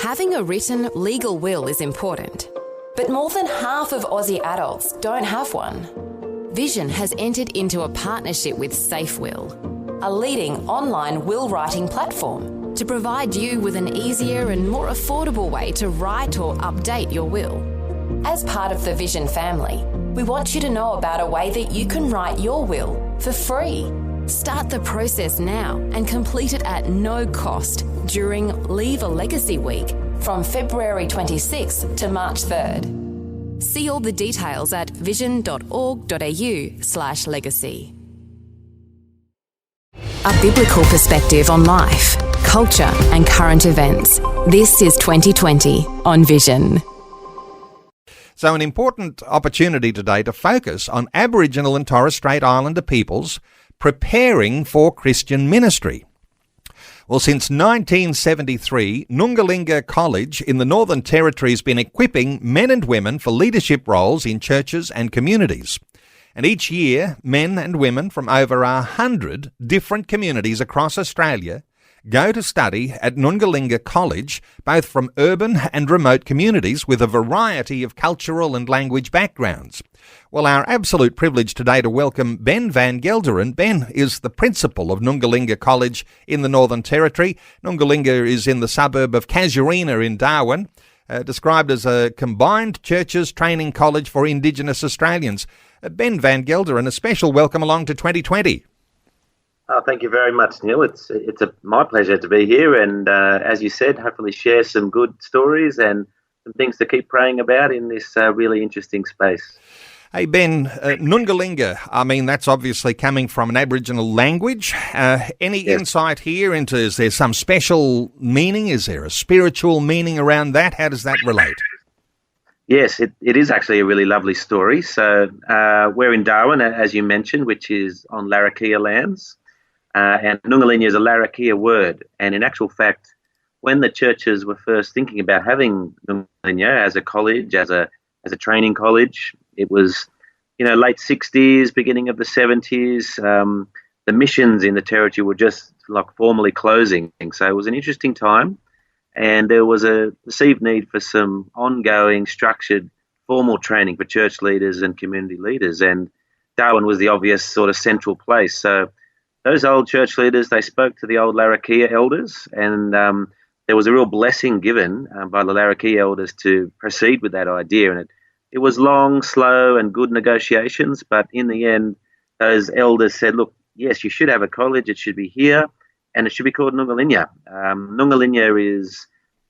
Having a written legal will is important, but more than half of Aussie adults don't have one. Vision has entered into a partnership with SafeWill, a leading online will writing platform, to provide you with an easier and more affordable way to write or update your will. As part of the Vision family, we want you to know about a way that you can write your will for free. Start the process now and complete it at no cost during Leave a Legacy Week from February 26th to March 3rd. See all the details at vision.org.au/legacy. A biblical perspective on life, culture and current events. This is 2020 on Vision. So an important opportunity today to focus on Aboriginal and Torres Strait Islander peoples preparing for Christian ministry. Well, since 1973, Nungalinga College in the Northern Territory has been equipping men and women for leadership roles in churches and communities. And each year, men and women from over 100 different communities across Australia go to study at Nungalinga College, both from urban and remote communities with a variety of cultural and language backgrounds. Well, our absolute privilege today to welcome Ben van Gelderson. Ben is the principal of Nungalinga College in the Northern Territory. Nungalinga is in the suburb of Casuarina in Darwin, described as a combined churches training college for Indigenous Australians. Ben van Gelderson, a special welcome along to 2020. Oh, thank you very much, Neil. It's my pleasure to be here and, as you said, hopefully share some good stories and some things to keep praying about in this really interesting space. Hey, Ben, Nungalinga, I mean, that's obviously coming from an Aboriginal language. Any insight here into, is there some special meaning? Is there a spiritual meaning around that? How does that relate? Yes, it is actually a really lovely story. So we're in Darwin, as you mentioned, which is on Larrakia lands. And Nungalinga is a Larrakia word. And in actual fact, when the churches were first thinking about having Nungalinga as a college, as a training college, it was, late 60s, beginning of the 70s. The missions in the territory were just like formally closing. So it was an interesting time. And there was a perceived need for some ongoing, structured, formal training for church leaders and community leaders. And Darwin was the obvious sort of central place. So those old church leaders, they spoke to the old Larrakia elders, and there was a real blessing given by the Larrakia elders to proceed with that idea. And it was long, slow and good negotiations, but in the end, those elders said, look, yes, you should have a college, it should be here, and it should be called Nungalinga. Nungalinga is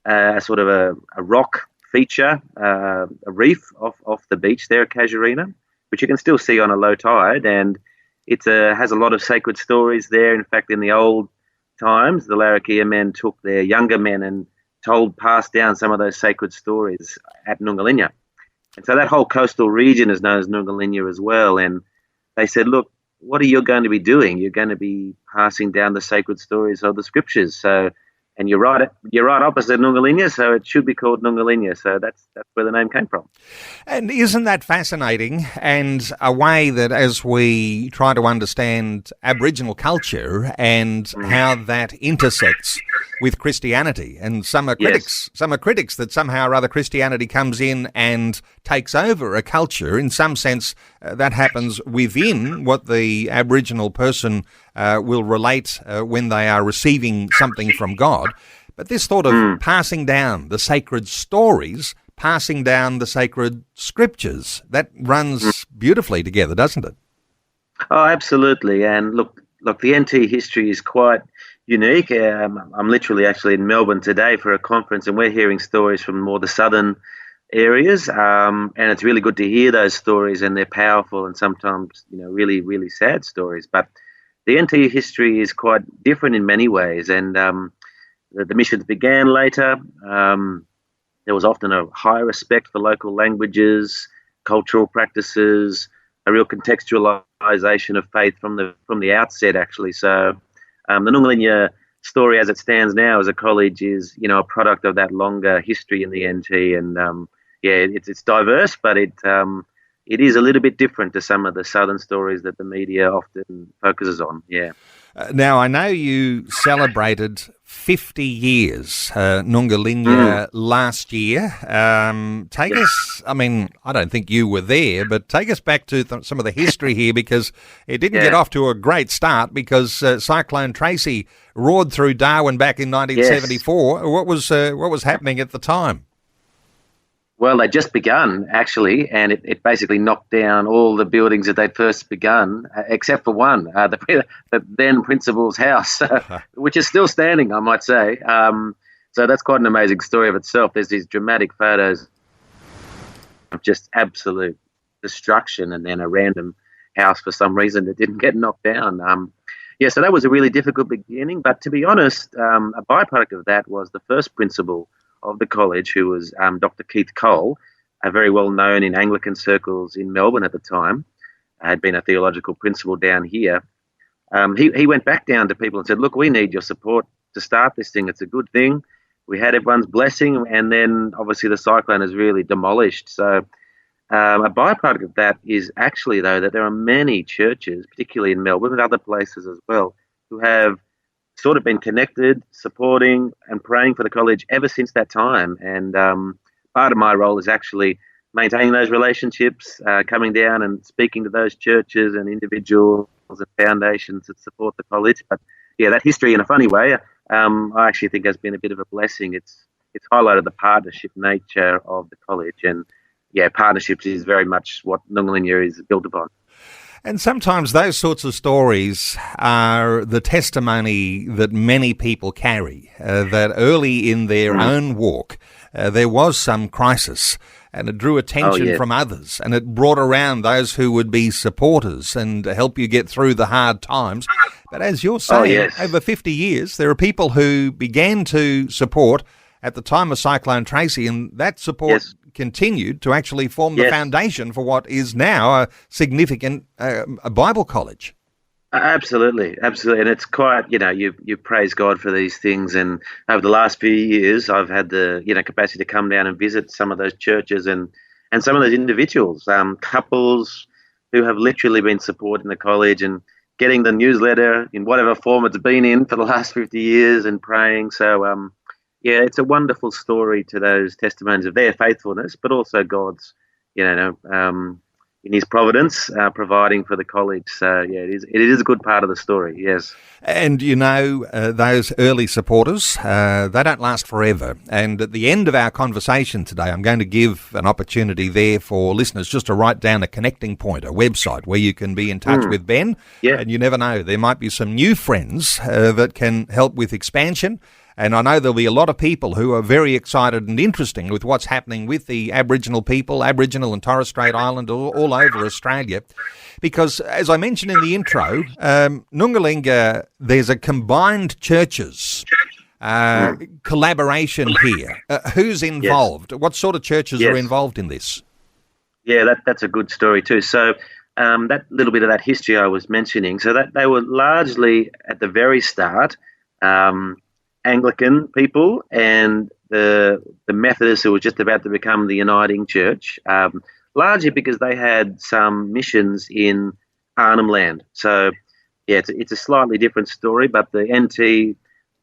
a sort of a rock feature, a reef off the beach there at Casuarina, which you can still see on a low tide, and it has a lot of sacred stories there. In fact, in the old times, the Larrakia men took their younger men and passed down some of those sacred stories at Nungalinga. And so that whole coastal region is known as Nungalinga as well. And they said, look, what are you going to be doing? You're going to be passing down the sacred stories of the scriptures. So, and you're right opposite Nungalinga, so it should be called Nungalinga. So that's where the name came from. And isn't that fascinating? And a way that as we try to understand Aboriginal culture and how that intersects with Christianity, and some are critics that somehow or other Christianity comes in and takes over a culture. In some sense, that happens within what the Aboriginal person will relate when they are receiving something from God. But this thought of passing down the sacred stories, passing down the sacred scriptures, that runs beautifully together, doesn't it? Oh, absolutely. And look, the NT history is quite unique. I'm literally actually in Melbourne today for a conference, and we're hearing stories from more the southern areas, and it's really good to hear those stories, and they're powerful and sometimes, really, really sad stories. But the NT history is quite different in many ways, and the missions began later. There was often a high respect for local languages, cultural practices, a real contextualization of faith from the outset, actually. So the Nungalinga story as it stands now as a college is, a product of that longer history in the NT. And it's diverse, but it is a little bit different to some of the southern stories that the media often focuses on. Yeah. Now, I know you celebrated 50 years, Nungalinya, last year. Take us, I mean, I don't think you were there, but take us back to some of the history here, because it didn't get off to a great start because Cyclone Tracy roared through Darwin back in 1974. What was happening at the time? Well, they'd just begun, actually, and it basically knocked down all the buildings that they'd first begun, except for one, the then principal's house, which is still standing, I might say. So that's quite an amazing story of itself. There's these dramatic photos of just absolute destruction, and then a random house for some reason that didn't get knocked down. So that was a really difficult beginning, but to be honest, a byproduct of that was the first principal of the college, who was Dr. Keith Cole, very well known in Anglican circles in Melbourne at the time, had been a theological principal down here. He went back down to people and said, look, we need your support to start this thing. It's a good thing. We had everyone's blessing, and then obviously the cyclone has really demolished. So a byproduct of that is actually, though, that there are many churches, particularly in Melbourne and other places as well, who have sort of been connected, supporting and praying for the college ever since that time. And part of my role is actually maintaining those relationships, coming down and speaking to those churches and individuals and foundations that support the college. But yeah, that history in a funny way, I actually think has been a bit of a blessing. It's highlighted the partnership nature of the college, and yeah, partnerships is very much what Nungalinya is built upon. And sometimes those sorts of stories are the testimony that many people carry, that early in their own walk, there was some crisis, and it drew attention from others, and it brought around those who would be supporters and help you get through the hard times. But as you're saying, over 50 years, there are people who began to support at the time of Cyclone Tracy, and that support continued to actually form the foundation for what is now a significant a Bible college. Absolutely. And it's quite, you praise God for these things. And over the last few years, I've had the, capacity to come down and visit some of those churches and some of those individuals, couples who have literally been supporting the college and getting the newsletter in whatever form it's been in for the last 50 years and praying. So, it's a wonderful story to those testimonies of their faithfulness, but also God's, in His providence, providing for the college. So, it is a good part of the story, yes. And, those early supporters, they don't last forever. And at the end of our conversation today, I'm going to give an opportunity there for listeners just to write down a connecting point, a website where you can be in touch with Ben. Yeah. And you never know, there might be some new friends that can help with expansion. And I know there'll be a lot of people who are very excited and interested with what's happening with the Aboriginal people, Aboriginal and Torres Strait Islander, all over Australia. Because, as I mentioned in the intro, Nungalinya, there's a combined churches collaboration here. Who's involved? Yes. What sort of churches are involved in this? Yeah, that's a good story too. So that little bit of that history I was mentioning, so that they were largely at the very start Anglican people and the Methodists who were just about to become the Uniting Church, largely because they had some missions in Arnhem Land. So, it's a slightly different story, but the NT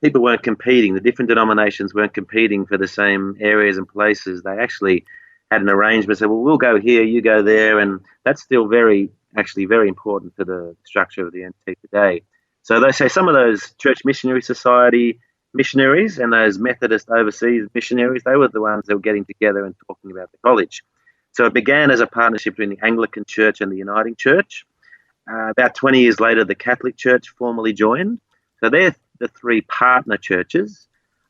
people weren't competing. The different denominations weren't competing for the same areas and places. They actually had an arrangement, said, well, we'll go here, you go there, and that's still very important for the structure of the NT today. So they say some of those Church Missionary Society missionaries and those Methodist overseas missionaries, they were the ones that were getting together and talking about the college. So it began as a partnership between the Anglican Church and the Uniting Church. About 20 years later, the Catholic Church formally joined. So they're the three partner churches.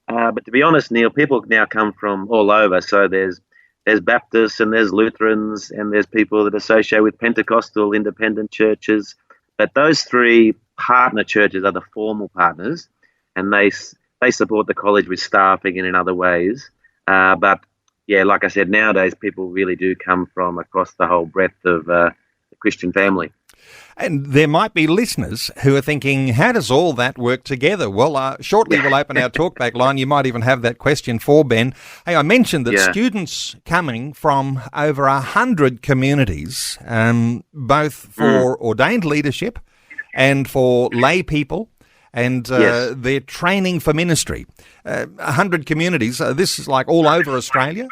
But to be honest, Neil, people now come from all over. So there's Baptists and there's Lutherans and there's people that associate with Pentecostal independent churches. But those three partner churches are the formal partners, and they support the college with staffing and in other ways. But, like I said, nowadays people really do come from across the whole breadth of the Christian family. And there might be listeners who are thinking, how does all that work together? Well, shortly we'll open our talkback line. You might even have that question for Ben. Hey, I mentioned that students coming from over 100 communities, both for ordained leadership and for lay people, and Yes. they're training for ministry. 100 communities. This is like all over Australia?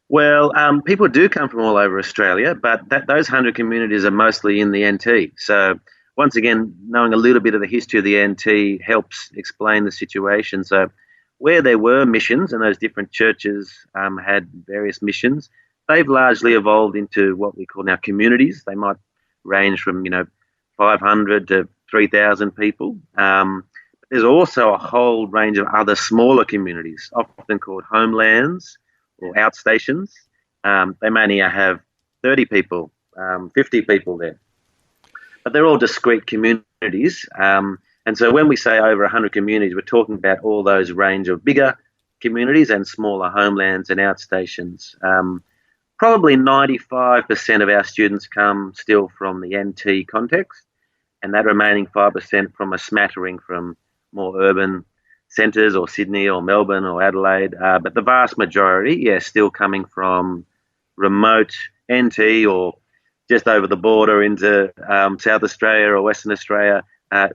Well, people do come from all over Australia, but those 100 communities are mostly in the NT. So once again, knowing a little bit of the history of the NT helps explain the situation. So where there were missions, and those different churches had various missions, they've largely evolved into what we call now communities. They might range from 500 to 3,000 people. There's also a whole range of other smaller communities, often called homelands or outstations. They may only have 30 people, 50 people there. But they're all discrete communities. And so when we say over 100 communities, we're talking about all those range of bigger communities and smaller homelands and outstations. Probably 95% of our students come still from the NT context, and that remaining 5% from a smattering from more urban centres or Sydney or Melbourne or Adelaide. But the vast majority, still coming from remote NT or just over the border into South Australia or Western Australia.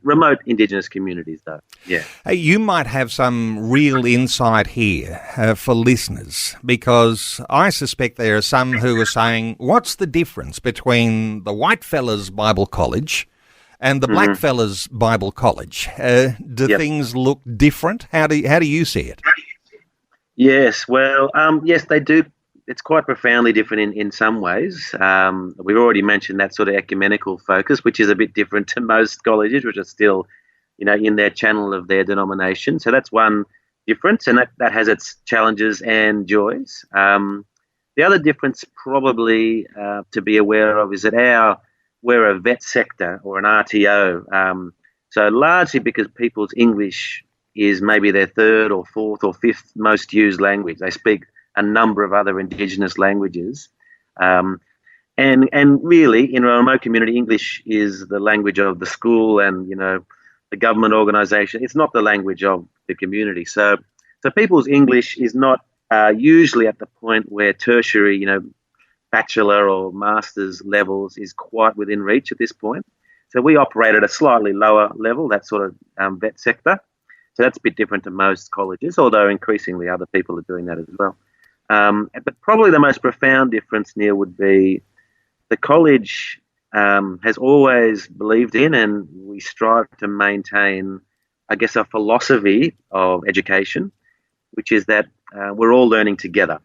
Remote Indigenous communities, though. Yeah. Hey, you might have some real insight here for listeners, because I suspect there are some who are saying, what's the difference between the white fellas Bible College and the black fellas Bible College? Do things look different? How do you see it? Yes, well, yes, they do. It's quite profoundly different in some ways. We've already mentioned that sort of ecumenical focus, which is a bit different to most colleges, which are still, in their channel of their denomination. So that's one difference, and that has its challenges and joys. The other difference probably to be aware of is that we're a vet sector or an RTO. So largely because people's English is maybe their third or fourth or fifth most used language. They speak a number of other Indigenous languages. And really, in a remote community, English is the language of the school and, the government organisation. It's not the language of the community. So people's English is not usually at the point where tertiary, bachelor or master's levels is quite within reach at this point. So we operate at a slightly lower level, that sort of vet sector. So that's a bit different to most colleges, although increasingly other people are doing that as well. But probably the most profound difference, Neil, would be the college has always believed in, and we strive to maintain, I guess, a philosophy of education, which is that we're all learning together.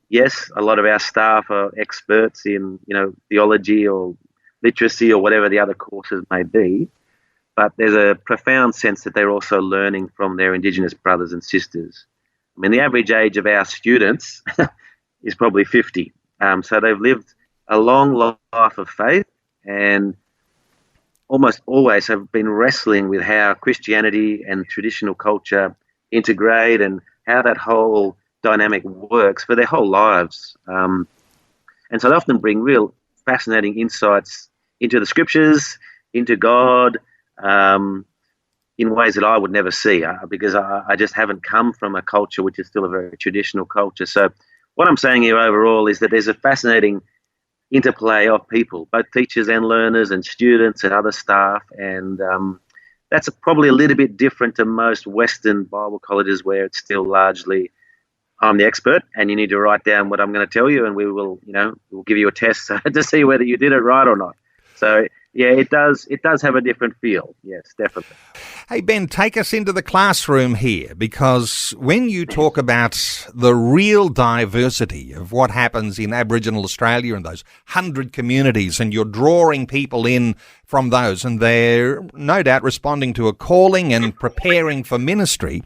Yes, a lot of our staff are experts in, theology or literacy or whatever the other courses may be, but there's a profound sense that they're also learning from their Indigenous brothers and sisters. I mean, the average age of our students is probably 50. So they've lived a long life of faith and almost always have been wrestling with how Christianity and traditional culture integrate and how that whole dynamic works for their whole lives. And so they often bring real fascinating insights into the scriptures, into God, in ways that I would never see because I just haven't come from a culture which is still a very traditional culture. So what I'm saying here overall is that there's a fascinating interplay of people, both teachers and learners and students and other staff. And that's probably a little bit different to most Western Bible colleges where it's still largely, I'm the expert and you need to write down what I'm going to tell you and we'll give you a test to see whether you did it right or not. So yeah, it does have a different feel. Yes, definitely. Hey, Ben, take us into the classroom here, because when you talk about the real diversity of what happens in Aboriginal Australia and those 100 communities, and you're drawing people in from those, and they're no doubt responding to a calling and preparing for ministry.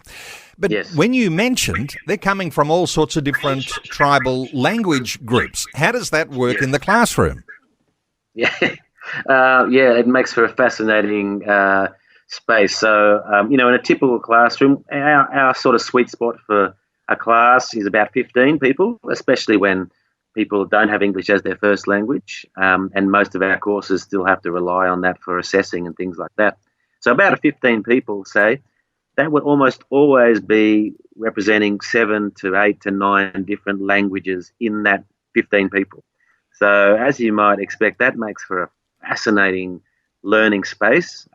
But yes, when you mentioned they're coming from all sorts of different tribal language groups, how does that work in the classroom? Yeah. It makes for a fascinating space. So, in a typical classroom, our sort of sweet spot for a class is about 15 people, especially when people don't have English as their first language. And most of our courses still have to rely on that for assessing and things like that. So about 15 people, say, that would almost always be representing 7 to 8 to 9 different languages in that 15 people. So as you might expect, that makes for a fascinating learning space.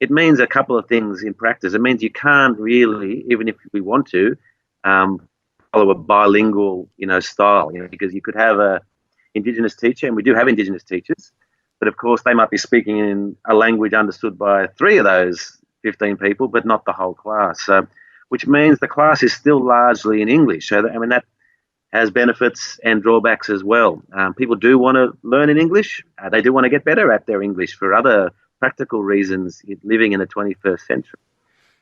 It means a couple of things in practice. It means you can't really, even if we want to, follow a bilingual, style, because you could have a Indigenous teacher, and we do have Indigenous teachers, but of course they might be speaking in a language understood by 3 of those 15 people, but not the whole class. So, which means the class is still largely in English. So, that has benefits and drawbacks as well. People do want to learn in English. They do want to get better at their English for other practical reasons, living in the 21st century.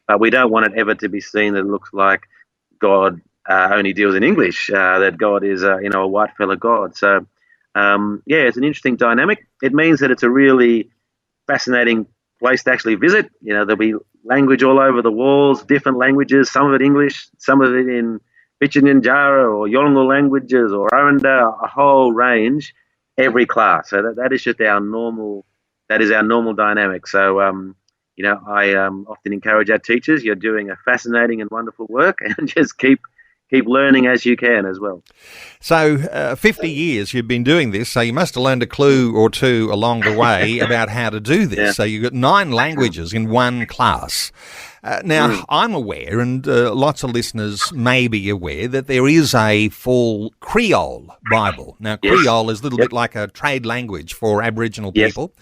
But we don't want it ever to be seen that it looks like God only deals in English, that God is a white fella God. So, it's an interesting dynamic. It means that it's a really fascinating place to actually visit. There'll be language all over the walls, different languages, some of it English, some of it in Pichinjara or Yolngu languages or Aranda, a whole range, every class. So that is just our normal dynamic. So, I often encourage our teachers, you're doing a fascinating and wonderful work, and just keep learning as you can as well. So 50 years you've been doing this, so you must have learned a clue or two along the way about how to do this. Yeah. So you've got 9 languages in one class. Now, I'm aware, and lots of listeners may be aware, that there is a full Creole Bible. Now, Creole is a little bit like a trade language for Aboriginal people.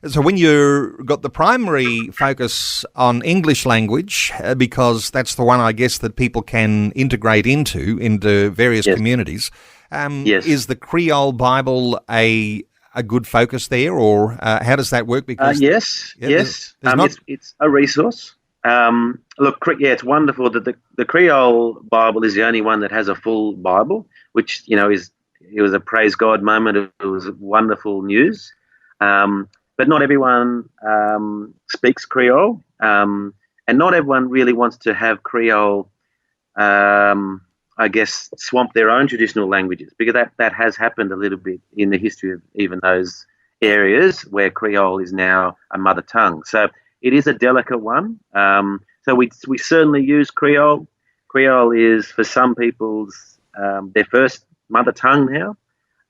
So when you've got the primary focus on English language, because that's the one, I guess, that people can integrate into various communities, is the Creole Bible a good focus there, or how does that work? Because yes. It's a resource. It's wonderful that the Creole Bible is the only one that has a full Bible, which, it was a praise God moment. It was wonderful news. But not everyone speaks Creole, and not everyone really wants to have Creole, swamp their own traditional languages, because that has happened a little bit in the history of even those areas where Creole is now a mother tongue. So it is a delicate one. So we certainly use Creole. Creole is, for some people's, their first mother tongue now,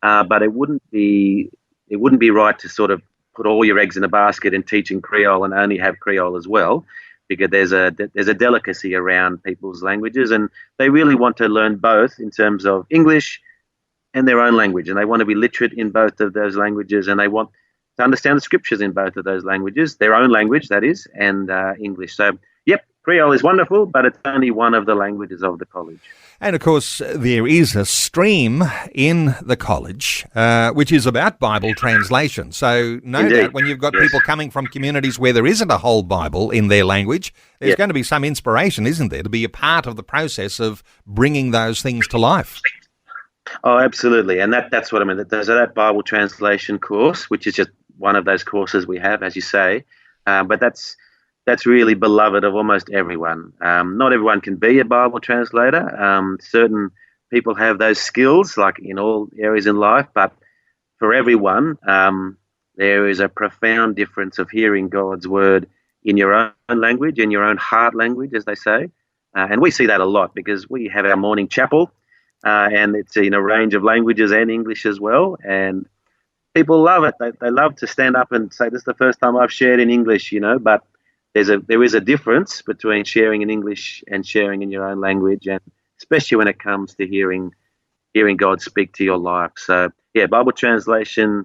but it wouldn't be right to sort of put all your eggs in a basket and teaching Creole and only have Creole as well, because there's a delicacy around people's languages, and they really want to learn both in terms of English and their own language, and they want to be literate in both of those languages, and they want to understand the scriptures in both of those languages, their own language, that is, and English. So, Creole is wonderful, but it's only one of the languages of the college. And, of course, there is a stream in the college which is about Bible translation. So, no doubt, when you've got people coming from communities where there isn't a whole Bible in their language, there's going to be some inspiration, isn't there, to be a part of the process of bringing those things to life. Oh, absolutely. And that's what I mean. There's that Bible translation course, which is just one of those courses we have, as you say. But that's really beloved of almost everyone. Not everyone can be a Bible translator. Certain people have those skills, like in all areas in life, but for everyone, there is a profound difference of hearing God's word in your own language, in your own heart language, as they say. And we see that a lot because we have our morning chapel, and it's in a range of languages and English as well. And people love it. They love to stand up and say, this is the first time I've shared in English, but there is a difference between sharing in English and sharing in your own language, and especially when it comes to hearing God speak to your life. So, Bible translation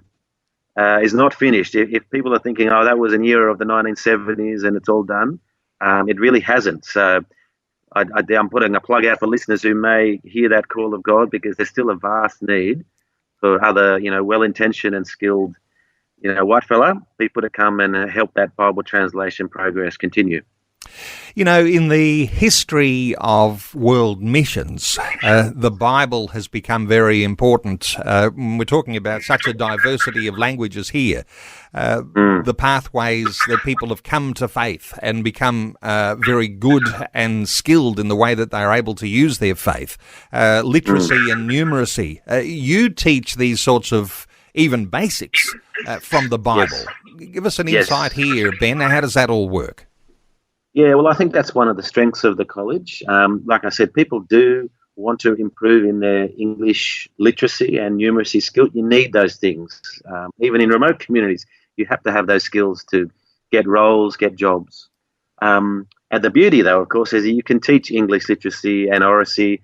is not finished. If people are thinking, oh, that was an era of the 1970s and it's all done, it really hasn't. So I'm putting a plug out for listeners who may hear that call of God, because there's still a vast need for other, well-intentioned and skilled white fella, people to come and help that Bible translation progress continue. In the history of world missions, the Bible has become very important. We're talking about such a diversity of languages here. The pathways that people have come to faith and become very good and skilled in the way that they're able to use their faith. Literacy and numeracy. You teach these sorts of even basics from the Bible. Give us an insight here, Ben. How does that all work? Yeah, well, I think that's one of the strengths of the college. Like I said, people do want to improve in their English literacy and numeracy skill. You need those things. Even in remote communities, You have to have those skills to get roles, get jobs. And the beauty, though, of course, is that you can teach English literacy and oracy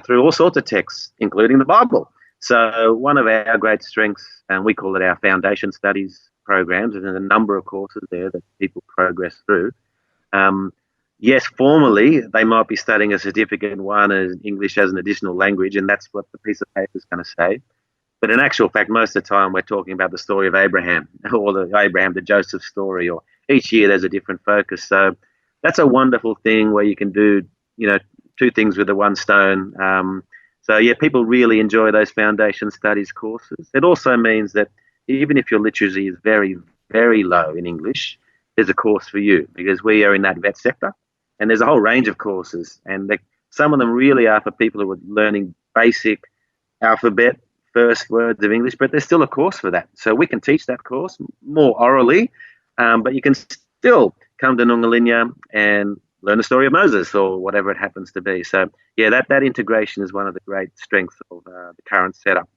through all sorts of texts, including the Bible. So one of our great strengths, and we call it our foundation studies programs, and there's a number of courses there that people progress through. Yes, formally, they might be studying a certificate one as English as an additional language, and that's what the piece of paper is going to say. But in actual fact, most of the time, we're talking about the story of Abraham, or the Joseph story, or each year there's a different focus. So that's a wonderful thing where you can do, two things with the one stone. So yeah, people really enjoy those foundation studies courses. It also means that even if your literacy is very, very low in English, there's a course for you, because we are in that vet sector. And there's a whole range of courses, and some of them really are for people who are learning basic alphabet, first words of English, but there's still a course for that. So we can teach that course more orally, but you can still come to Nungalinya and learn the story of Moses or whatever it happens to be. So, yeah, that integration is one of the great strengths of the current setup.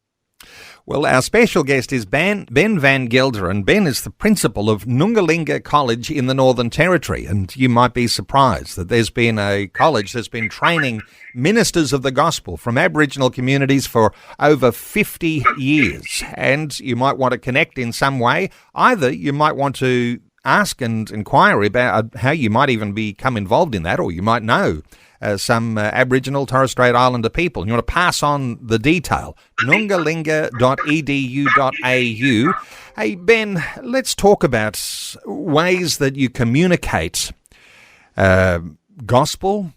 Well, our special guest is Ben van Gelderen. Ben is the principal of Nungalinga College in the Northern Territory, and you might be surprised that there's been a college that's been training ministers of the gospel from Aboriginal communities for over 50 years. And you might want to connect in some way. Either you might want to ask and inquire about how you might even become involved in that, or you might know some Aboriginal Torres Strait Islander people. You want to pass on the detail. nungalinga.edu.au. Hey, Ben, let's talk about ways that you communicate gospel,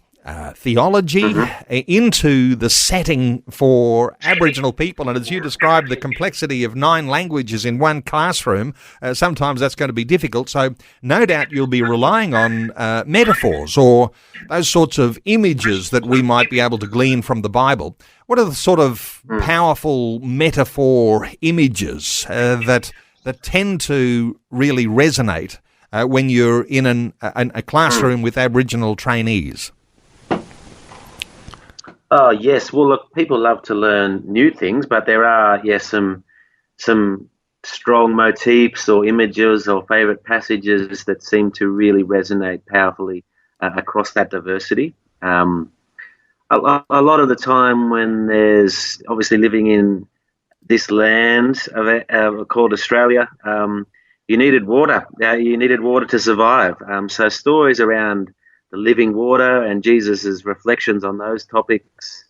theology into the setting for Aboriginal people. And as you described, the complexity of 9 languages in one classroom, sometimes that's going to be difficult. So no doubt you'll be relying on metaphors or those sorts of images that we might be able to glean from the Bible. What are the sort of powerful metaphor images that tend to really resonate when you're in a classroom with Aboriginal trainees? Oh, yes. Well, look, people love to learn new things, but there are, some strong motifs or images or favourite passages that seem to really resonate powerfully across that diversity. A lot of the time when there's obviously living in this land called Australia, you needed water. You needed water to survive. So stories around the living water and Jesus's reflections on those topics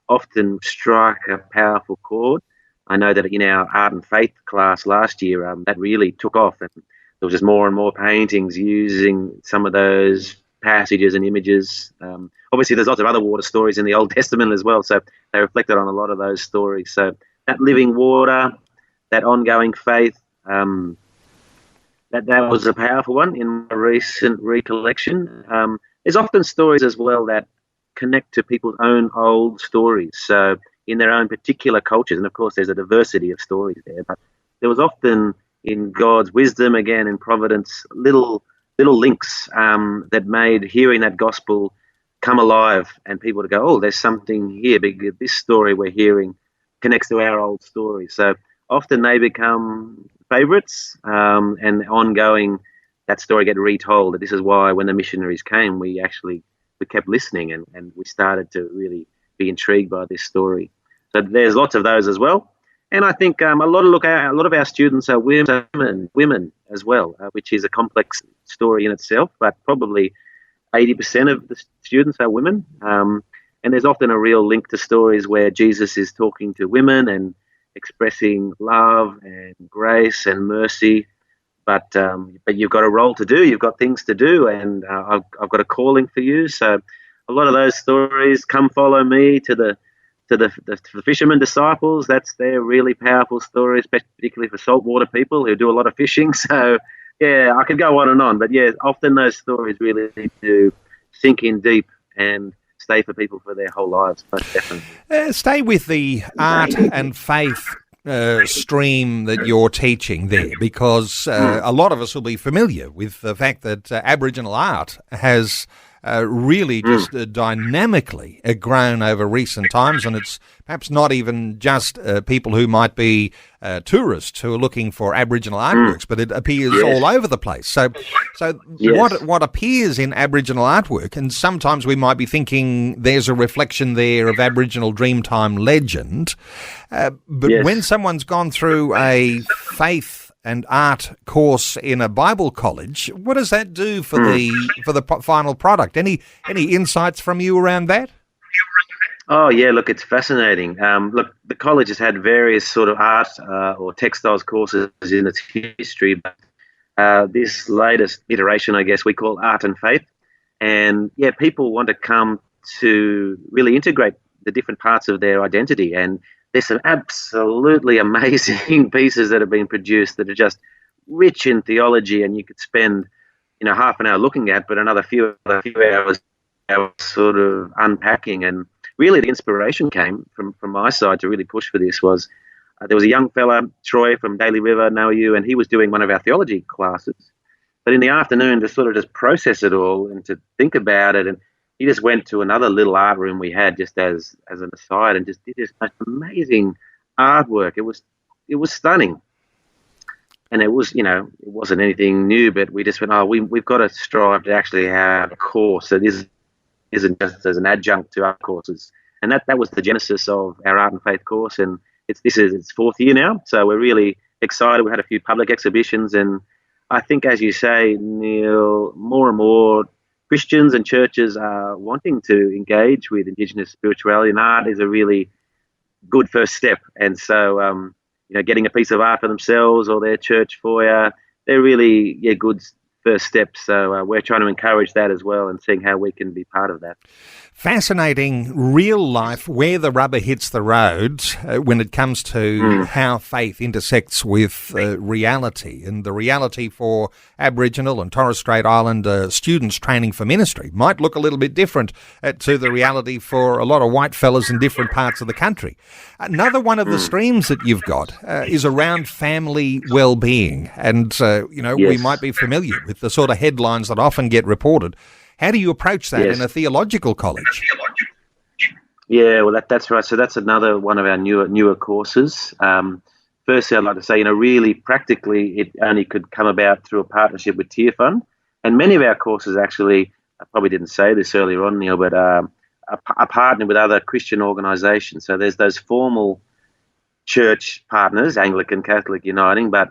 often strike a powerful chord. I know that in our art and faith class last year, that really took off, and there was just more and more paintings using some of those passages and images. Obviously, there's lots of other water stories in the Old Testament as well, so they reflected on a lot of those stories. So that living water, that ongoing faith, that was a powerful one in my recent recollection. There's often stories as well that connect to people's own old stories, so in their own particular cultures. And of course, there's a diversity of stories there, but there was often, in God's wisdom, again, in providence, little links that made hearing that gospel come alive, and people to go, oh, there's something here, because this story we're hearing connects to our old stories. So often they become favourites, and ongoing, that story get retold. This is why when the missionaries came, we kept listening, and we started to really be intrigued by this story. So there's lots of those as well. And I think a lot of our students are women as well, which is a complex story in itself, but probably 80% of the students are women. And there's often a real link to stories where Jesus is talking to women and expressing love and grace and mercy. But you've got a role to do, you've got things to do, and I've got a calling for you. So a lot of those stories, come follow me, to the fishermen disciples, that's their really powerful stories, particularly for saltwater people who do a lot of fishing. So yeah, I could go on and on, but yeah, often those stories really need to sink in deep and stay for people for their whole lives, most definitely. Stay with the art and faith stream that you're teaching there, because a lot of us will be familiar with the fact that Aboriginal art has really just dynamically grown over recent times, and it's perhaps not even just people who might be tourists who are looking for Aboriginal artworks, but it appears all over the place. So what appears in Aboriginal artwork, and sometimes we might be thinking there's a reflection there of Aboriginal Dreamtime legend, but when someone's gone through a faith and art course in a Bible college, what does that do for the final product? Any insights from you around that? Oh yeah, look, it's fascinating. Look, the college has had various sort of art or textiles courses in its history, but this latest iteration, I guess, we call Art and Faith, and yeah, people want to come to really integrate the different parts of their identity, and there's some absolutely amazing pieces that have been produced that are just rich in theology, and you could spend, half an hour looking at, but another few hours sort of unpacking. And really, the inspiration came from my side to really push for this was there was a young fella, Troy from Daly River, know you, and he was doing one of our theology classes. But in the afternoon, to sort of just process it all and to think about it, and he just went to another little art room we had just as an aside and just did this most amazing artwork. It was stunning. And it was, it wasn't anything new, but we just went, we've got to strive to actually have a course that isn't just as an adjunct to our courses. And that was the genesis of our Art and Faith course. And this is its fourth year now. So we're really excited. We had a few public exhibitions. And I think, as you say, Neil, more and more Christians and churches are wanting to engage with Indigenous spirituality, and art is a really good first step. And so, getting a piece of art for themselves or their church foyer, they're really good first steps. So we're trying to encourage that as well and seeing how we can be part of that. Fascinating real life, where the rubber hits the road when it comes to how faith intersects with reality. And the reality for Aboriginal and Torres Strait Islander students training for ministry might look a little bit different to the reality for a lot of white fellas in different parts of the country. Another one of the streams that you've got is around family well-being. And, we might be familiar with the sort of headlines that often get reported. How do you approach that in a theological college? Yeah, well, that's right. So that's another one of our newer courses. Firstly, I'd like to say, really practically, it only could come about through a partnership with Tear Fund. And many of our courses actually, I probably didn't say this earlier on, Neil, but are partnered with other Christian organisations. So there's those formal church partners, Anglican, Catholic, Uniting, but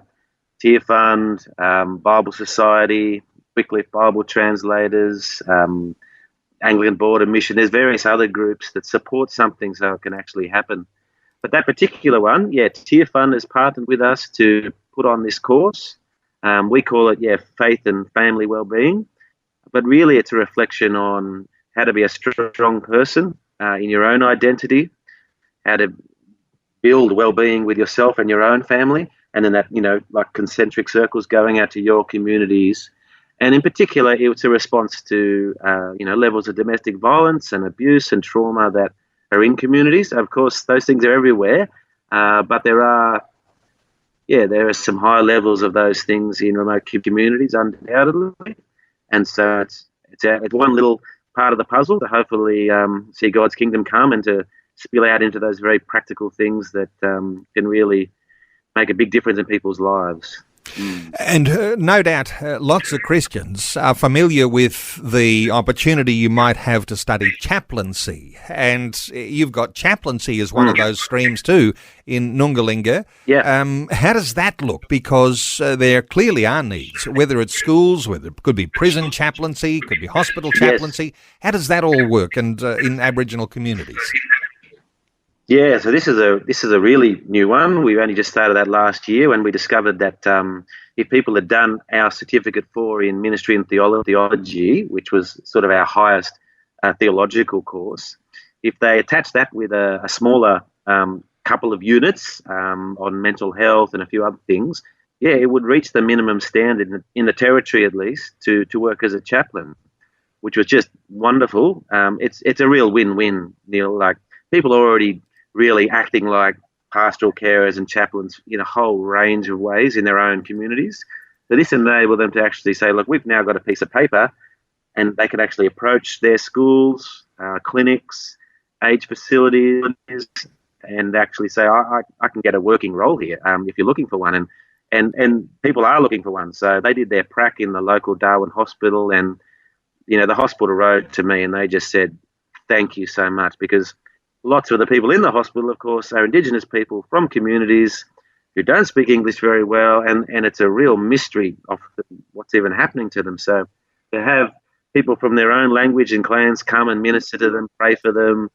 Tear Fund, Bible Society, Wycliffe Bible Translators, Anglican Board of Mission. There's various other groups that support something so it can actually happen. But that particular one, Tear Fund has partnered with us to put on this course. We call it, Faith and Family Wellbeing. But really it's a reflection on how to be a strong person in your own identity, how to build well-being with yourself and your own family, and then that, like concentric circles going out to your communities. And in particular, it's a response to, levels of domestic violence and abuse and trauma that are in communities. Of course, those things are everywhere, but there are some high levels of those things in remote communities, undoubtedly. And so it's one little part of the puzzle to hopefully see God's kingdom come and to spill out into those very practical things that can really make a big difference in people's lives. And no doubt lots of Christians are familiar with the opportunity you might have to study chaplaincy, and you've got chaplaincy as one of those streams too in Nungalinga. How does that look? Because there clearly are needs, whether it's schools, whether it could be prison chaplaincy, could be hospital chaplaincy. How does that all work and in Aboriginal communities? Yeah, so this is a really new one. We only just started that last year when we discovered that if people had done our Certificate 4 in Ministry and Theology, which was sort of our highest theological course, if they attached that with a smaller couple of units on mental health and a few other things, it would reach the minimum standard in the territory at least to work as a chaplain, which was just wonderful. It's a real win-win, Neil. Like, people are already really acting like pastoral carers and chaplains in a whole range of ways in their own communities. So this enabled them to actually say, look, we've now got a piece of paper and they could actually approach their schools, clinics, age facilities, and actually say, I can get a working role here if you're looking for one. And people are looking for one. So they did their prac in the local Darwin hospital, and the hospital wrote to me and they just said, thank you so much, because lots of the people in the hospital, of course, are Indigenous people from communities who don't speak English very well, and it's a real mystery of what's even happening to them. So to have people from their own language and clans come and minister to them, pray for them,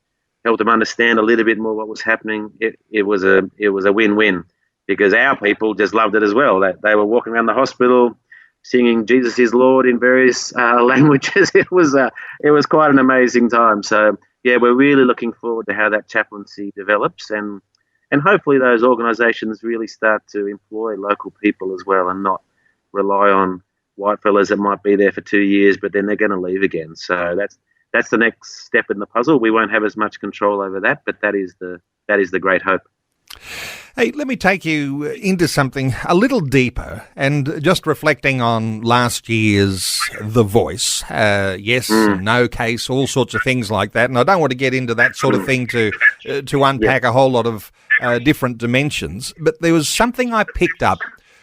help them understand a little bit more what was happening, it was a win-win, because our people just loved it as well. They were walking around the hospital singing Jesus is Lord in various languages. It was quite an amazing time. So yeah, we're really looking forward to how that chaplaincy develops, and hopefully those organisations really start to employ local people as well, and not rely on white fellas that might be there for 2 years, but then they're going to leave again. So that's the next step in the puzzle. We won't have as much control over that, but that is the great hope. Hey, let me take you into something a little deeper, and just reflecting on last year's The Voice. Yes, no case, all sorts of things like that. And I don't want to get into that sort of thing to unpack a whole lot of different dimensions. But there was something I picked up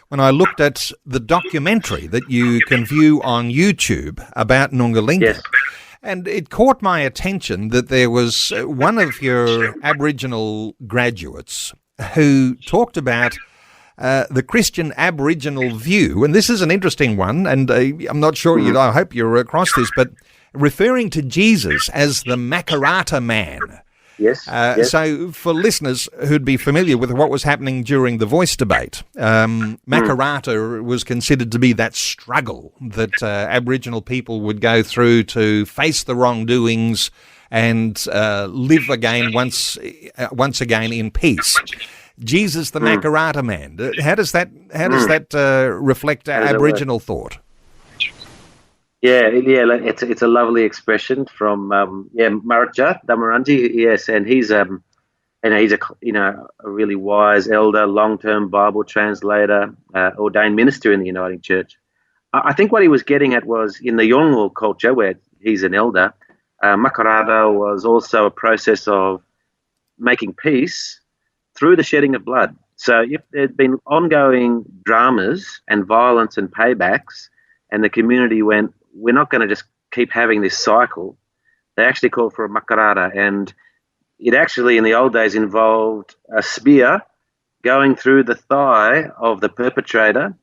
when I looked at the documentary that you can view on YouTube about Nungalinga. Yes. And it caught my attention that there was one of your Aboriginal graduates who talked about the Christian Aboriginal view, and this is an interesting one, and I'm not sure, I hope you're across this, but referring to Jesus as the Makarrata man. Yes, yes. So for listeners who'd be familiar with what was happening during the Voice debate, Makarrata was considered to be that struggle that Aboriginal people would go through to face the wrongdoings and live again once again in peace. Jesus, the Makarrata man. How does that reflect Aboriginal thought? Yeah, it's a lovely expression from Maraja Damarangi. Yes, and he's a really wise elder, long-term Bible translator, ordained minister in the Uniting Church. I think what he was getting at was in the Yolngu culture, where he's an elder, Makarrata was also a process of making peace through the shedding of blood. So if there'd been ongoing dramas and violence and paybacks, and the community went, we're not going to just keep having this cycle, they actually called for a Makarrata. And it actually, in the old days, involved a spear going through the thigh of the perpetrator,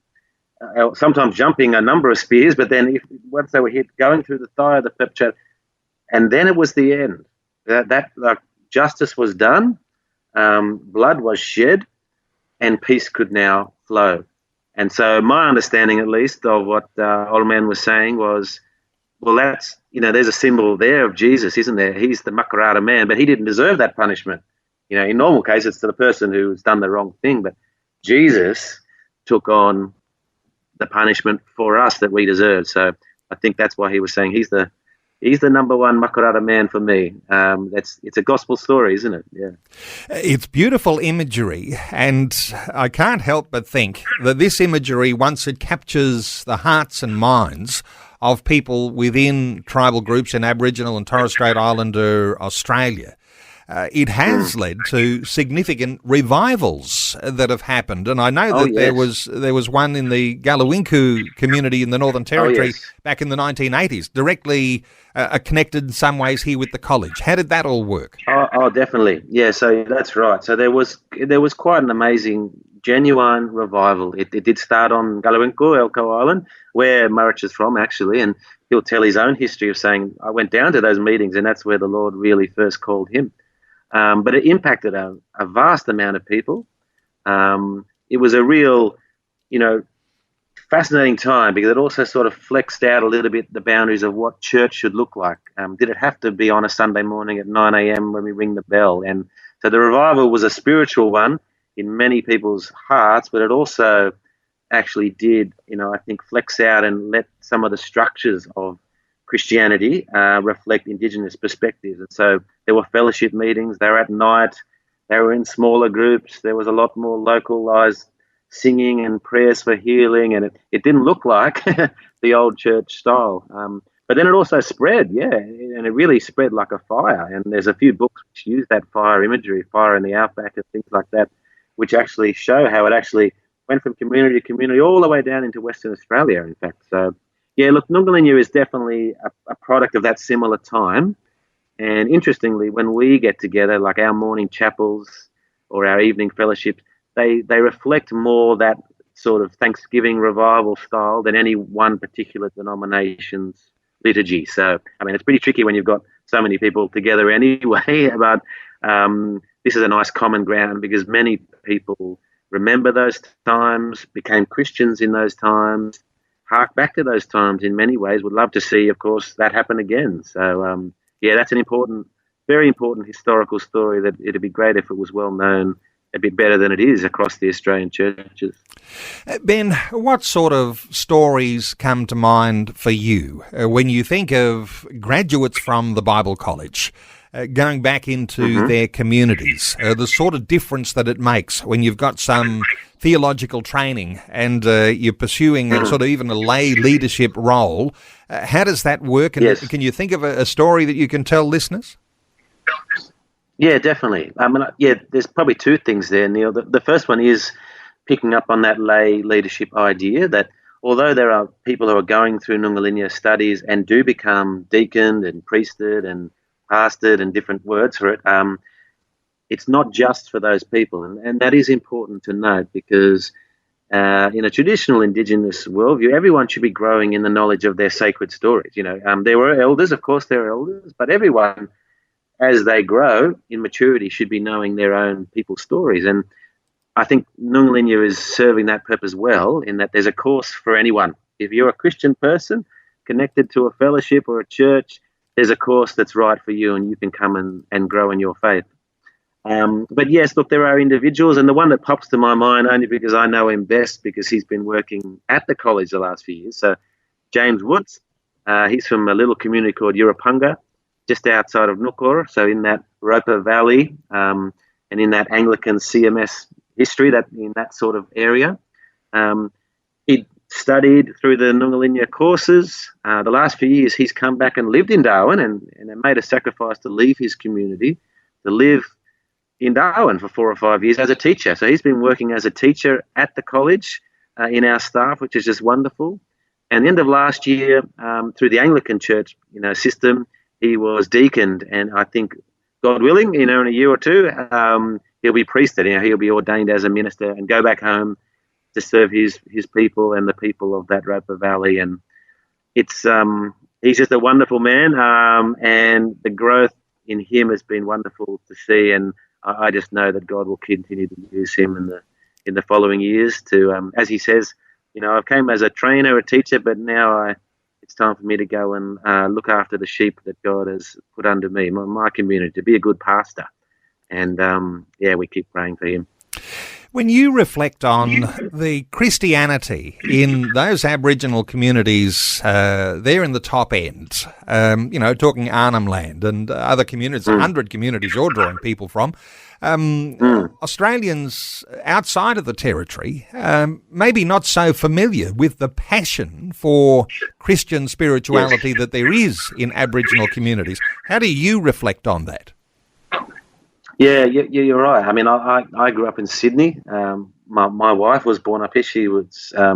sometimes jumping a number of spears, but then once they were hit, going through the thigh of the perpetrator. And then it was the end. That justice was done, blood was shed, and peace could now flow. And so my understanding, at least, of what Old Man was saying was, well, that's, there's a symbol there of Jesus, isn't there? He's the Makarrata man, but he didn't deserve that punishment. In normal case, it's to the person who's done the wrong thing, but Jesus took on the punishment for us that we deserve. So I think that's why he was saying he's the number one Makarrata man for me. It's a gospel story, isn't it? Yeah. It's beautiful imagery, and I can't help but think that this imagery, once it captures the hearts and minds of people within tribal groups in Aboriginal and Torres Strait Islander Australia, it has led to significant revivals that have happened. And I know that there was one in the Galawinku community in the Northern Territory back in the 1980s, directly connected in some ways here with the college. How did that all work? Oh, definitely. Yeah, so that's right. So there was quite an amazing, genuine revival. It did start on Galawinku, Elko Island, where Murrich is from, actually, and he'll tell his own history of saying, I went down to those meetings and that's where the Lord really first called him. But it impacted a vast amount of people. It was a real, fascinating time, because it also sort of flexed out a little bit the boundaries of what church should look like. Did it have to be on a Sunday morning at 9 a.m. when we ring the bell? And so the revival was a spiritual one in many people's hearts, but it also actually did, I think, flex out and let some of the structures of Christianity reflect Indigenous perspectives. And so there were fellowship meetings, they were at night, they were in smaller groups, there was a lot more localized singing and prayers for healing, and it didn't look like the old church style. But then it also spread, yeah, and it really spread like a fire. And there's a few books which use that fire imagery, fire in the outback and things like that, which actually show how it actually went from community to community all the way down into Western Australia, in fact. So, yeah, look, Nungalinya is definitely a product of that similar time. And interestingly, when we get together, like our morning chapels or our evening fellowships, they reflect more that sort of Thanksgiving revival style than any one particular denomination's liturgy. So, I mean, it's pretty tricky when you've got so many people together anyway, but this is a nice common ground because many people remember those times, became Christians in those times, hark back to those times in many ways, would love to see, of course, that happen again. So, yeah, that's an important, very important historical story that it'd be great if it was well known a bit better than it is across the Australian churches. Ben, what sort of stories come to mind for you when you think of graduates from the Bible College going back into their communities, the sort of difference that it makes when you've got some theological training and you're pursuing sort of even a lay leadership role? How does that work? And Yes. can you think of a story that you can tell listeners? Yeah, definitely. I mean, yeah, there's probably two things there, Neil. The first one is picking up on that lay leadership idea that although there are people who are going through Nungalinya studies and do become deaconed and priested and pastored and different words for it, it's not just for those people. And that is important to note because in a traditional Indigenous worldview, everyone should be growing in the knowledge of their sacred stories. You know, there were elders, of course there are elders, but everyone, as they grow in maturity, should be knowing their own people's stories. And I think Nungalinya is serving that purpose well in that there's a course for anyone. If you're a Christian person connected to a fellowship or a church, there's a course that's right for you and you can come and grow in your faith. But yes, look, there are individuals, and the one that pops to my mind only because I know him best because he's been working at the college the last few years. So James Woods, he's from a little community called Urapunga, just outside of Nukor, so in that Roper Valley and in that Anglican CMS history, that in that sort of area. He studied through the Nungalinya courses. The last few years, he's come back and lived in Darwin and made a sacrifice to leave his community, to live in Darwin for 4 or 5 years as a teacher. So he's been working as a teacher at the college in our staff, which is just wonderful. And the end of last year, through the Anglican Church, system, he was deaconed, and I think, God willing, in a year or two, he'll be priested. He'll be ordained as a minister and go back home to serve his people and the people of that Roper Valley. And it's he's just a wonderful man, and the growth in him has been wonderful to see. And I just know that God will continue to use him in the following years to, as he says, I came as a trainer, a teacher, but now it's time for me to go and look after the sheep that God has put under me, my community, to be a good pastor. And, we keep praying for him. When you reflect on the Christianity in those Aboriginal communities there in the top end, talking Arnhem Land and other communities, 100 communities you're drawing people from, Australians outside of the territory maybe not so familiar with the passion for Christian spirituality that there is in Aboriginal communities. How do you reflect on that? Yeah, you're right. I mean, I grew up in Sydney. My wife was born up here. She was a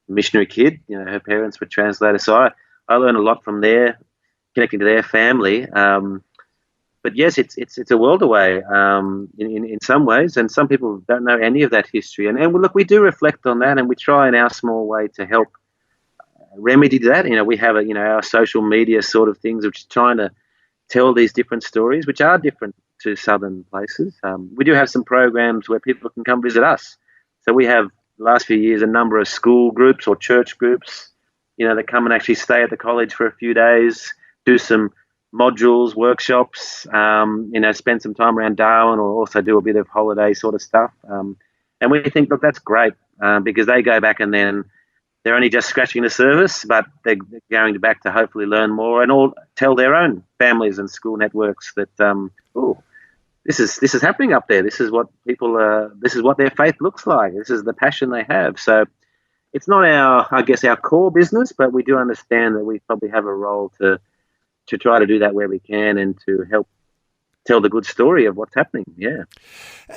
missionary kid. Her parents were translators. So I learned a lot from there, connecting to their family. But yes, it's a world away in some ways, and some people don't know any of that history. And look, we do reflect on that, and we try in our small way to help remedy that. We have our social media sort of things, which is trying to tell these different stories, which are different to southern places. We do have some programs where people can come visit us. So we have, the last few years, a number of school groups or church groups, that come and actually stay at the college for a few days, do some modules, workshops, spend some time around Darwin, or also do a bit of holiday sort of stuff. And we think, look, that's great because they go back and then they're only just scratching the surface, but they're going back to hopefully learn more and all tell their own families and school networks that, this is happening up there. This is what people this is what their faith looks like. This is the passion they have. So it's not our core business, but we do understand that we probably have a role to try to do that where we can and to help tell the good story of what's happening. Yeah.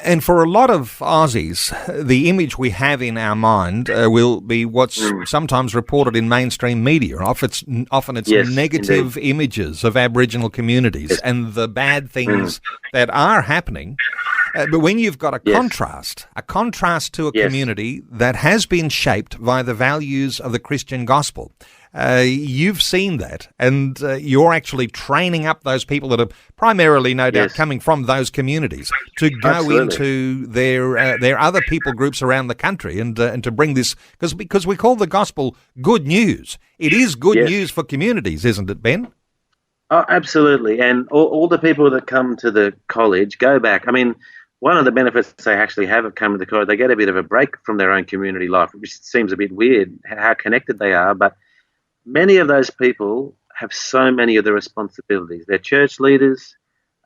And for a lot of Aussies, the image we have in our mind will be what's sometimes reported in mainstream media. Often it's Yes, negative indeed. images of Aboriginal communities Yes. and the bad things that are happening. But when you've got a Yes. contrast to a Yes. community that has been shaped by the values of the Christian gospel, you've seen that, and you're actually training up those people that are primarily, no doubt, Yes. coming from those communities to go Absolutely. into their other people groups around the country and to bring this, because we call the gospel good news. It is good Yes. news for communities, isn't it, Ben? Oh, absolutely. And all the people that come to the college go back. I mean, one of the benefits they actually have of coming to the college, they get a bit of a break from their own community life, which seems a bit weird how connected they are. But many of those people have so many of the responsibilities. They're church leaders,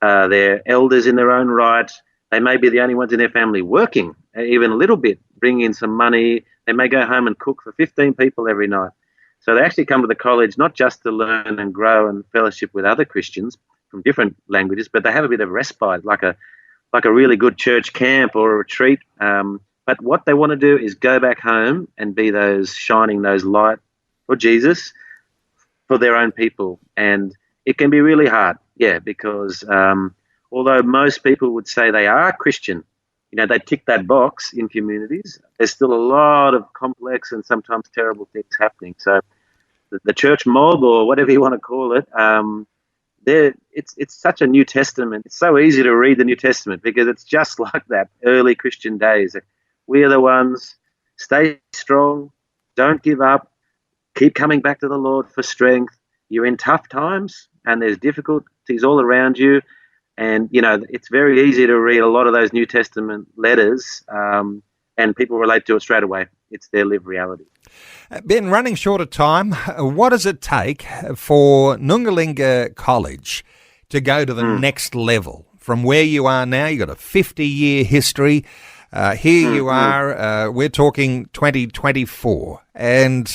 they're elders in their own right. They may be the only ones in their family working, even a little bit, bringing in some money. They may go home and cook for 15 people every night. So they actually come to the college not just to learn and grow and fellowship with other Christians from different languages, but they have a bit of respite, like a really good church camp or a retreat. But what they want to do is go back home and be those shining those light for Jesus for their own people. And it can be really hard, because although most people would say they are Christian, they tick that box in communities, there's still a lot of complex and sometimes terrible things happening. So the church mob, or whatever you want to call it, it's such a New Testament. It's so easy to read the New Testament because it's just like that early Christian days. We are the ones, stay strong, don't give up, keep coming back to the Lord for strength. You're in tough times and there's difficulties all around you. And, it's very easy to read a lot of those New Testament letters and people relate to it straight away. It's their lived reality. Ben, running short of time, what does it take for Nungalinga College to go to the next level? From where you are now, you've got a 50-year history. Here you are, we're talking 2024. And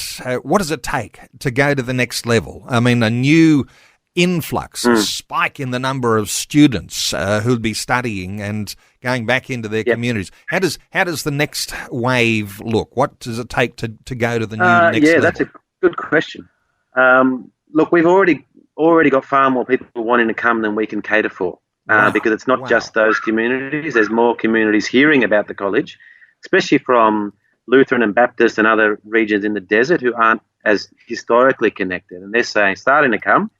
what does it take to go to the next level? I mean, a new influx, a spike in the number of students who'll be studying and going back into their communities. How does the next wave look? What does it take to go to the new next level? Yeah, that's a good question. Look, we've already got far more people wanting to come than we can cater for. Because it's not just those communities. There's more communities hearing about the college, especially from Lutheran and Baptist and other regions in the desert who aren't as historically connected. And they're starting to come.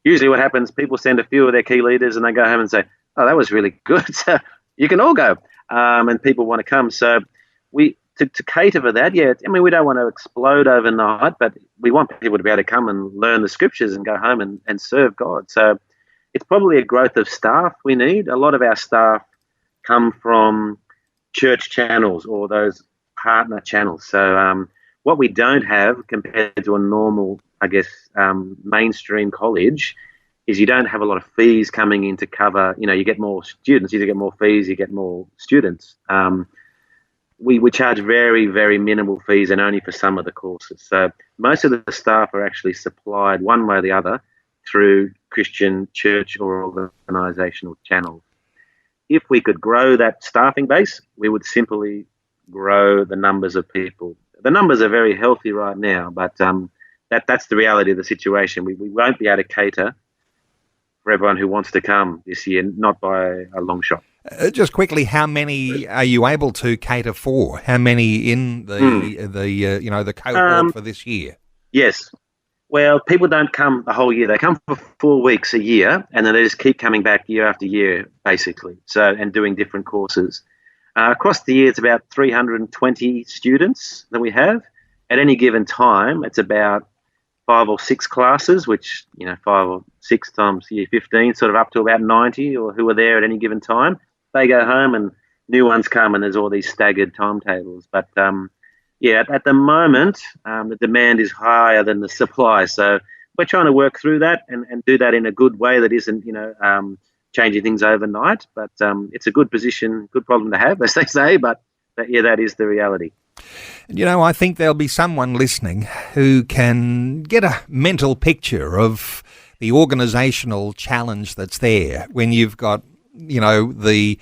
Usually what happens, people send a few of their key leaders and they go home and say, oh, that was really good. So you can all go. And people want to come. So to cater for that, we don't want to explode overnight, but we want people to be able to come and learn the scriptures and go home and serve God. So it's probably a growth of staff we need. A lot of our staff come from church channels or those partner channels. So what we don't have compared to a normal, mainstream college is you don't have a lot of fees coming in to cover, you get more students, you get more fees, you get more students. We charge very, very minimal fees and only for some of the courses. So most of the staff are actually supplied one way or the other through Christian church or organisational channels. If we could grow that staffing base, we would simply grow the numbers of people. The numbers are very healthy right now, but that's the reality of the situation. We won't be able to cater for everyone who wants to come this year, not by a long shot. Just quickly, how many are you able to cater for? How many in the cohort for this year? Yes. Well, people don't come the whole year. They come for 4 weeks a year, and then they just keep coming back year after year, basically. So, and doing different courses. Across the year, it's about 320 students that we have. At any given time, it's about 5 or 6 classes, which, 5 or 6 times year 15, sort of up to about 90 or who are there at any given time. They go home and new ones come, and there's all these staggered timetables. But at the moment, the demand is higher than the supply. So we're trying to work through that and do that in a good way that isn't, changing things overnight. But it's a good position, good problem to have, as they say. But that is the reality. You know, I think there'll be someone listening who can get a mental picture of the organisational challenge that's there when you've got, you know, the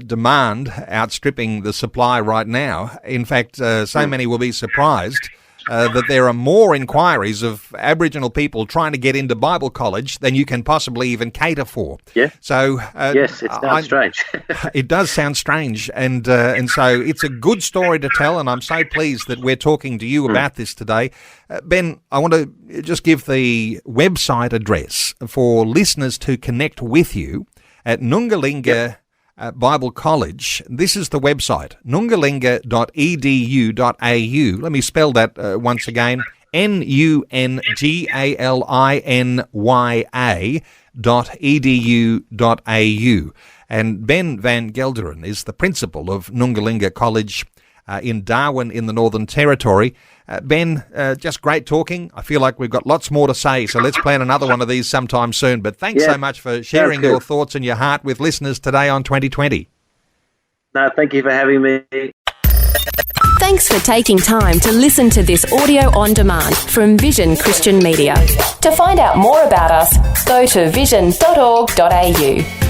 demand outstripping the supply right now. In fact, so many will be surprised that there are more inquiries of Aboriginal people trying to get into Bible college than you can possibly even cater for. Yeah. So yes, it sounds strange. It does sound strange, and so it's a good story to tell, and I'm so pleased that we're talking to you about this today. Ben, I want to just give the website address for listeners to connect with you at Nungalinga Bible College. This is the website, nungalinga.edu.au. Let me spell that once again, nungalinga.edu.au. And Ben van Gelderen is the principal of Nungalinga College in Darwin in the Northern Territory. Ben, just great talking. I feel like we've got lots more to say, so let's plan another one of these sometime soon. But thanks so much for sharing your thoughts and your heart with listeners today on 2020. No, thank you for having me. Thanks for taking time to listen to this audio on demand from Vision Christian Media. To find out more about us, go to vision.org.au.